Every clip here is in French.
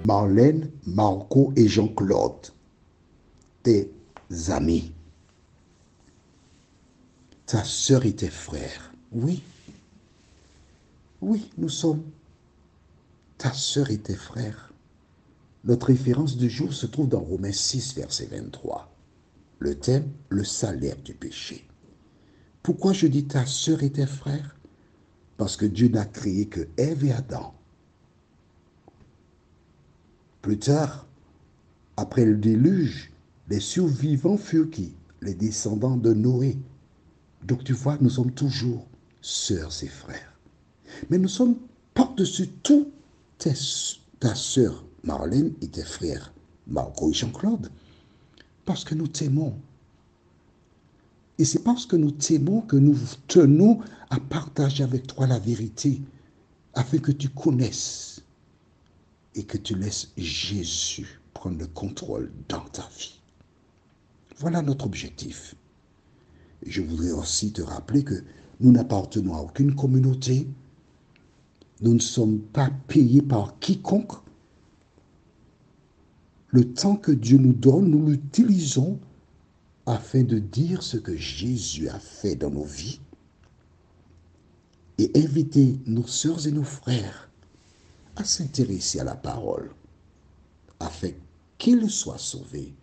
Marlène, Marco et Jean-Claude, tes amis. Ta sœur et tes frères. Oui, oui, nous sommes ta sœur et tes frères. Notre référence du jour se trouve dans Romains 6, verset 23. Le thème, le salaire du péché. Pourquoi je dis ta sœur et tes frères? Parce que Dieu n'a créé que Ève et Adam. Plus tard, après le déluge, les survivants furent qui? Les descendants de Noé. Donc tu vois, nous sommes toujours sœurs et frères. Mais nous sommes par-dessus tout ta sœur Marlène et tes frères Marco et Jean-Claude. Parce que nous t'aimons. Et c'est parce que nous t'aimons que nous tenons à partager avec toi la vérité, afin que tu connaisses et que tu laisses Jésus prendre le contrôle dans ta vie. Voilà notre objectif. Et je voudrais aussi te rappeler que nous n'appartenons à aucune communauté, nous ne sommes pas payés par quiconque. Le temps que Dieu nous donne, nous l'utilisons afin de dire ce que Jésus a fait dans nos vies et inviter nos sœurs et nos frères à s'intéresser à la parole afin qu'ils soient sauvés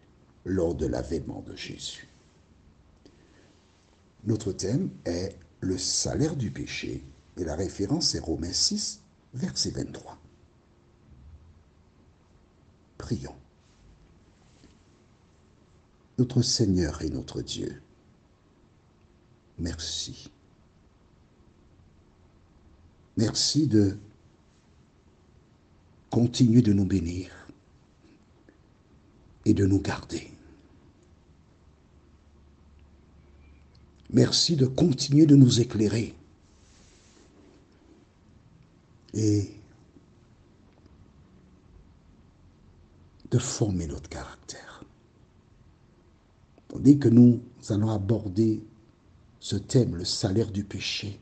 lors de l'avènement de Jésus. Notre thème est le salaire du péché et la référence est Romains 6, verset 23. Prions. Notre Seigneur et notre Dieu, merci. Merci de continuer de nous bénir et de nous garder. Merci de continuer de nous éclairer et de former notre caractère. Tandis que nous allons aborder ce thème, le salaire du péché,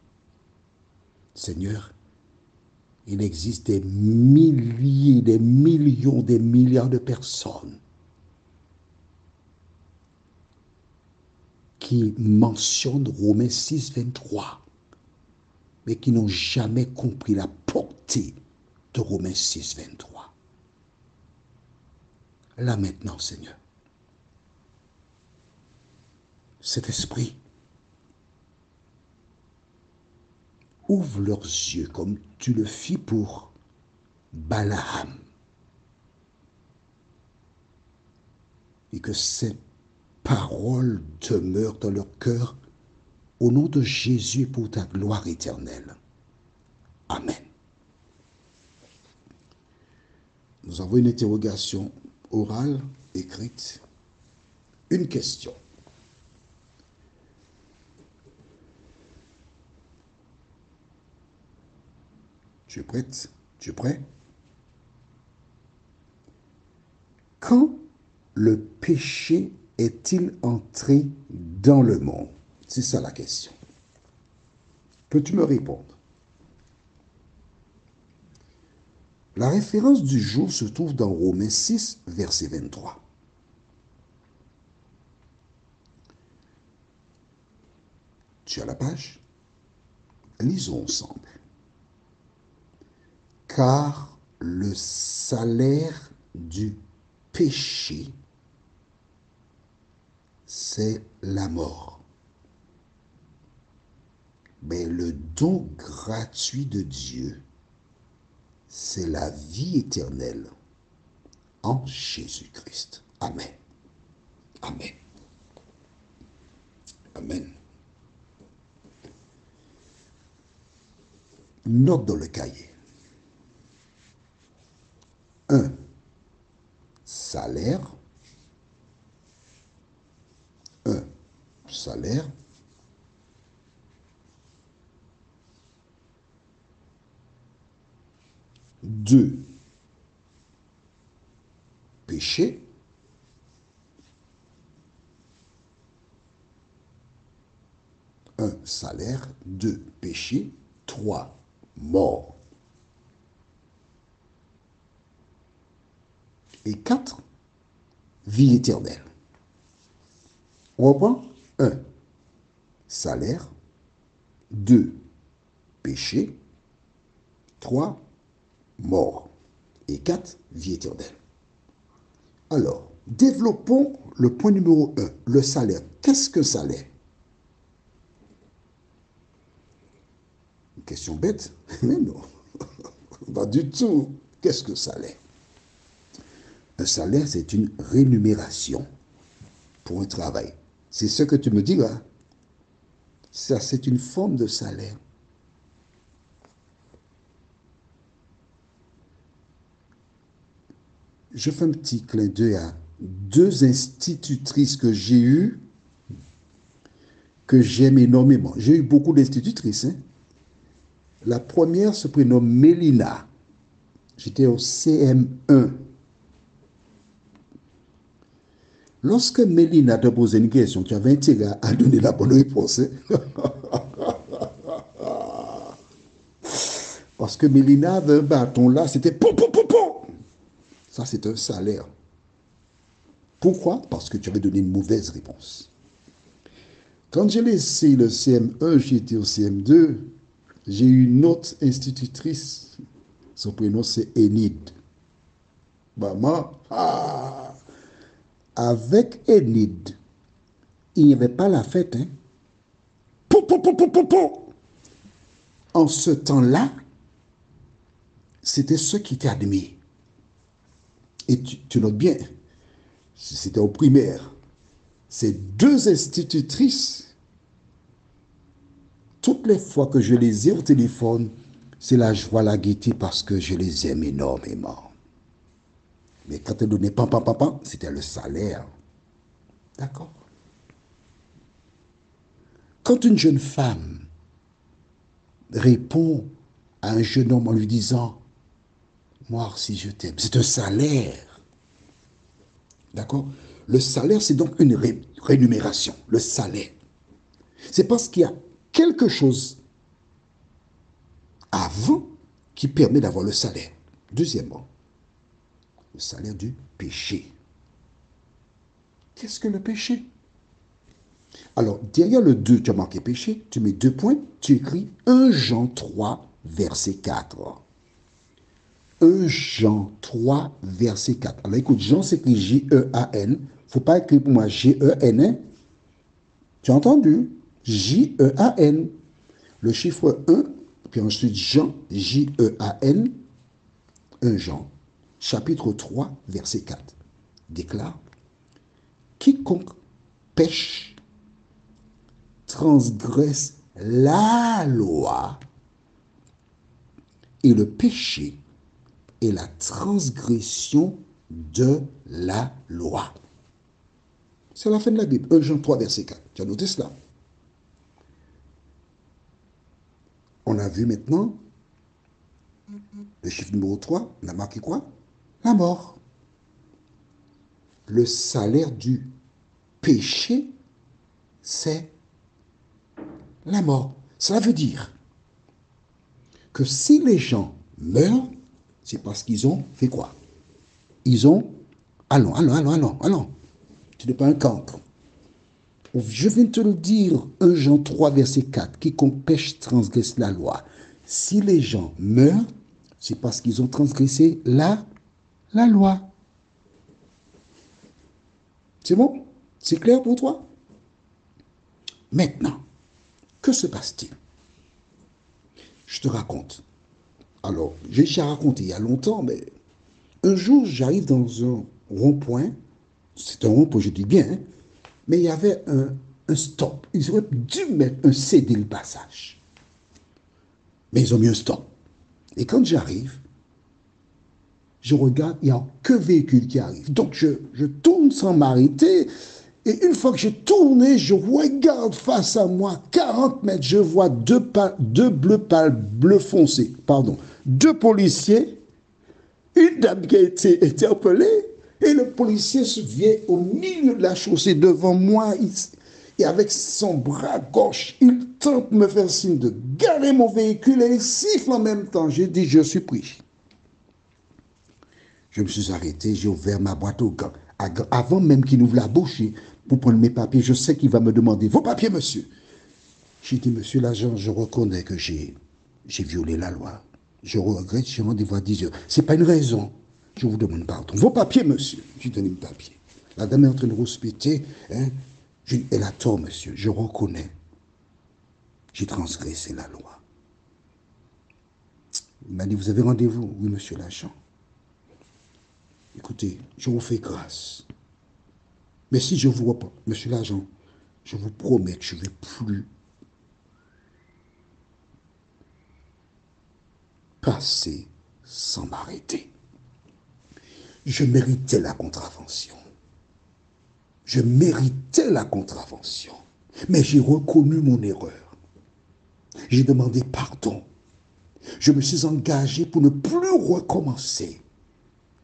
Seigneur, il existe des milliers, des millions, des milliards de personnes qui mentionnent Romains 6, 23, mais qui n'ont jamais compris la portée de Romains 6, 23. Là maintenant, Seigneur, cet esprit ouvre leurs yeux comme tu le fis pour Balaam. Et que ces paroles demeurent dans leur cœur au nom de Jésus pour ta gloire éternelle. Amen. Nous avons une interrogation orale, écrite. Une question. Tu es prête? Tu es prêt? Quand le péché est-il entré dans le monde? C'est ça la question. Peux-tu me répondre? La référence du jour se trouve dans Romains 6, verset 23. Tu as la page? Lisons ensemble. Car le salaire du péché, c'est la mort. Mais le don gratuit de Dieu, c'est la vie éternelle en Jésus-Christ. Amen. Amen. Amen. Note dans le cahier. 1. Salaire. 1. Salaire. 2. Péché. 1. Salaire. 2. Péché. 3. Mort. Et 4, vie éternelle. On reprend. 1, salaire. 2, péché. 3, mort. Et 4, vie éternelle. Alors, développons le point numéro 1, le salaire. Qu'est-ce que salaire? Une question bête, mais non, pas du tout. Qu'est-ce que salaire? Un salaire, c'est une rémunération pour un travail. C'est ce que tu me dis là. Ça, c'est une forme de salaire. Je fais un petit clin d'œil à 2 institutrices que j'ai eues, que j'aime énormément. J'ai eu beaucoup d'institutrices. Hein. La première se prénomme Mélina. J'étais au CM1. Lorsque Mélina te posait une question, tu avais intérêt à donner la bonne réponse. Hein? Parce que Mélina avait un bâton là, c'était pou, pou, pou, pou. Ça, c'est un salaire. Pourquoi? Parce que tu avais donné une mauvaise réponse. Quand j'ai laissé le CM1, j'étais au CM2, j'ai eu une autre institutrice. Son prénom, c'est Enid. Maman, avec Enid, il n'y avait pas la fête. Hein? Pou, pou, pou, pou, pou, pou. En ce temps-là, c'était ce qui était admis. Et tu notes bien, c'était au primaire. Ces 2 institutrices, toutes les fois que je les ai au téléphone, c'est la joie, la gaieté, parce que je les aime énormément. Mais quand elles donnaient pam, pam, pam, pam, c'était le salaire. D'accord? Quand une jeune femme répond à un jeune homme en lui disant « Moi aussi je t'aime », c'est un salaire. D'accord? Le salaire, c'est donc une rémunération, le salaire. C'est parce qu'il y a quelque chose avant qui permet d'avoir le salaire. Deuxièmement, le salaire du péché. Qu'est-ce que le péché? Alors, derrière le 2, tu as marqué péché, tu mets 2 points, tu écris 1 Jean 3, verset 4. 1 Jean 3, verset 4. Alors écoute, Jean s'écrit J-E-A-N. Il ne faut pas écrire pour moi G-E-N. Hein? Tu as entendu? J-E-A-N. Le chiffre 1, puis ensuite Jean, J-E-A-N. 1 Jean, chapitre 3, verset 4. Déclare, quiconque pêche, transgresse la loi, et le péché est la transgression de la loi. C'est la fin de la Bible. 1 Jean 3, verset 4. Tu as noté cela? On a vu maintenant le chiffre numéro 3. On a marqué quoi? La mort. Le salaire du péché, c'est la mort. Cela veut dire que si les gens meurent, c'est parce qu'ils ont fait quoi? Ils ont... Allons. Tu n'es pas un cancre. Je viens de te le dire, 1 Jean 3, verset 4. Quiconque pêche transgresse la loi. Si les gens meurent, c'est parce qu'ils ont transgressé la loi. C'est bon? C'est clair pour toi? Maintenant, que se passe-t-il? Je te raconte. Alors, j'ai déjà raconté il y a longtemps, mais un jour, j'arrive dans un rond-point. C'est un rond-point, je dis bien, hein, mais il y avait un stop. Ils auraient dû mettre un céder le passage. Mais ils ont mis un stop. Et quand j'arrive, je regarde, il n'y a que véhicule qui arrive. Donc, je tourne sans m'arrêter. Et une fois que j'ai tourné, je regarde face à moi, 40 mètres, je vois deux bleus pâles, bleu foncé, pardon, 2 policiers, une dame qui a été interpellée, et le policier se vient au milieu de la chaussée devant moi, et avec son bras gauche, il tente de me faire signe de garer mon véhicule, et il siffle en même temps. J'ai dit, je suis pris. Je me suis arrêté, j'ai ouvert ma boîte au gants. Avant même qu'il ouvre la bouche pour prendre mes papiers, je sais qu'il va me demander, vos papiers, monsieur. J'ai dit, monsieur l'agent, je reconnais que j'ai violé la loi. Je regrette, j'ai rendez-vous à 10 heures. Ce n'est pas une raison. Je vous demande pardon. Vos papiers, monsieur. J'ai donné mes papiers. La dame est en train de rouspéter. Hein. Elle a tort, monsieur. Je reconnais. J'ai transgressé la loi. Il m'a dit, vous avez rendez-vous? Oui, monsieur l'agent. Écoutez, je vous fais grâce. Mais si je vous vois pas, monsieur l'agent, je vous promets que je ne vais plus passer sans m'arrêter. Je méritais la contravention. Je méritais la contravention. Mais j'ai reconnu mon erreur. J'ai demandé pardon. Je me suis engagé pour ne plus recommencer.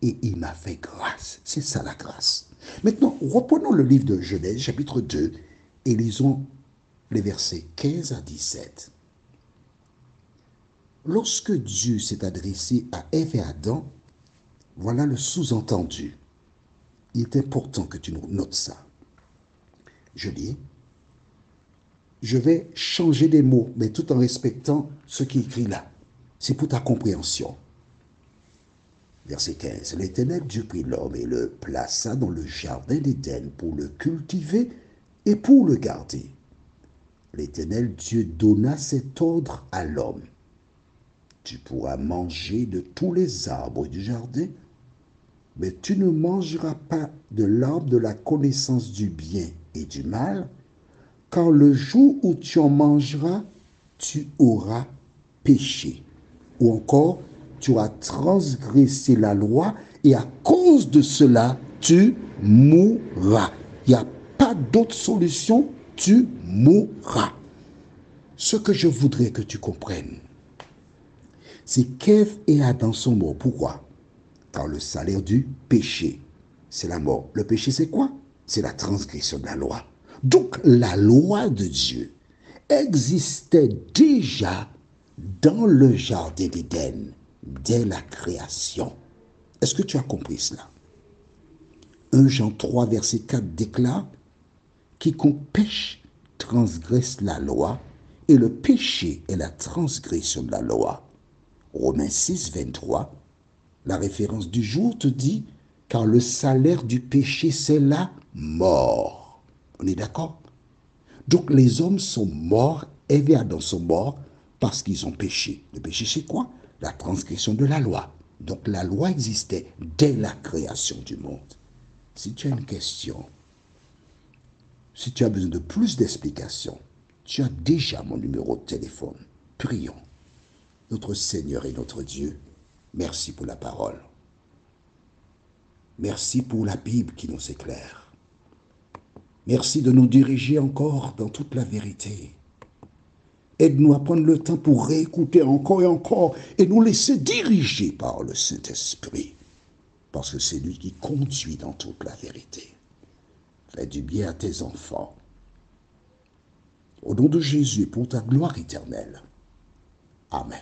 Et il m'a fait grâce. C'est ça la grâce. Maintenant, reprenons le livre de Genèse, chapitre 2, et lisons les versets 15 à 17. Lorsque Dieu s'est adressé à Ève et Adam, voilà le sous-entendu. Il est important que tu notes ça. Je lis. Je vais changer des mots, mais tout en respectant ce qui est écrit là. C'est pour ta compréhension. Verset 15. L'Éternel Dieu prit l'homme et le plaça dans le jardin d'Éden pour le cultiver et pour le garder. L'Éternel Dieu donna cet ordre à l'homme. Tu pourras manger de tous les arbres du jardin, mais tu ne mangeras pas de l'arbre de la connaissance du bien et du mal, car le jour où tu en mangeras, tu auras péché. Ou encore, tu auras transgressé la loi et à cause de cela, tu mourras. Il n'y a pas d'autre solution, tu mourras. Ce que je voudrais que tu comprennes, c'est qu'Ève et Adam sont morts. Pourquoi? Car le salaire du péché, c'est la mort. Le péché, c'est quoi? C'est la transgression de la loi. Donc, la loi de Dieu existait déjà dans le jardin d'Éden, dès la création. Est-ce que tu as compris cela? 1 Jean 3, verset 4 déclare, « Quiconque pêche transgresse la loi, et le péché est la transgression de la loi. » Romains 6, 23, la référence du jour te dit, « Car le salaire du péché, c'est la mort. » On est d'accord? Donc les hommes sont morts, Ève et Adam sont morts parce qu'ils ont péché. Le péché, c'est quoi? La transgression de la loi. Donc la loi existait dès la création du monde. Si tu as une question, si tu as besoin de plus d'explications, tu as déjà mon numéro de téléphone. Prions. Notre Seigneur et notre Dieu, merci pour la parole. Merci pour la Bible qui nous éclaire. Merci de nous diriger encore dans toute la vérité. Aide-nous à prendre le temps pour réécouter encore et encore et nous laisser diriger par le Saint-Esprit. Parce que c'est lui qui conduit dans toute la vérité. Fais du bien à tes enfants. Au nom de Jésus, pour ta gloire éternelle. Amen.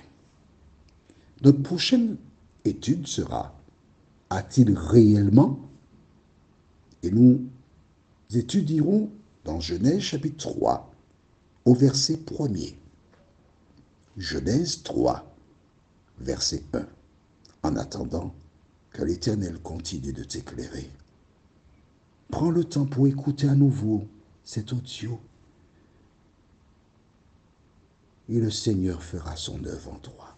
Notre prochaine étude sera « A-t-il réellement ?» Et nous étudierons dans Genèse chapitre 3 au verset 1er. Genèse 3, verset 1. En attendant que l'Éternel continue de t'éclairer, prends le temps pour écouter à nouveau cet audio et le Seigneur fera son œuvre en toi.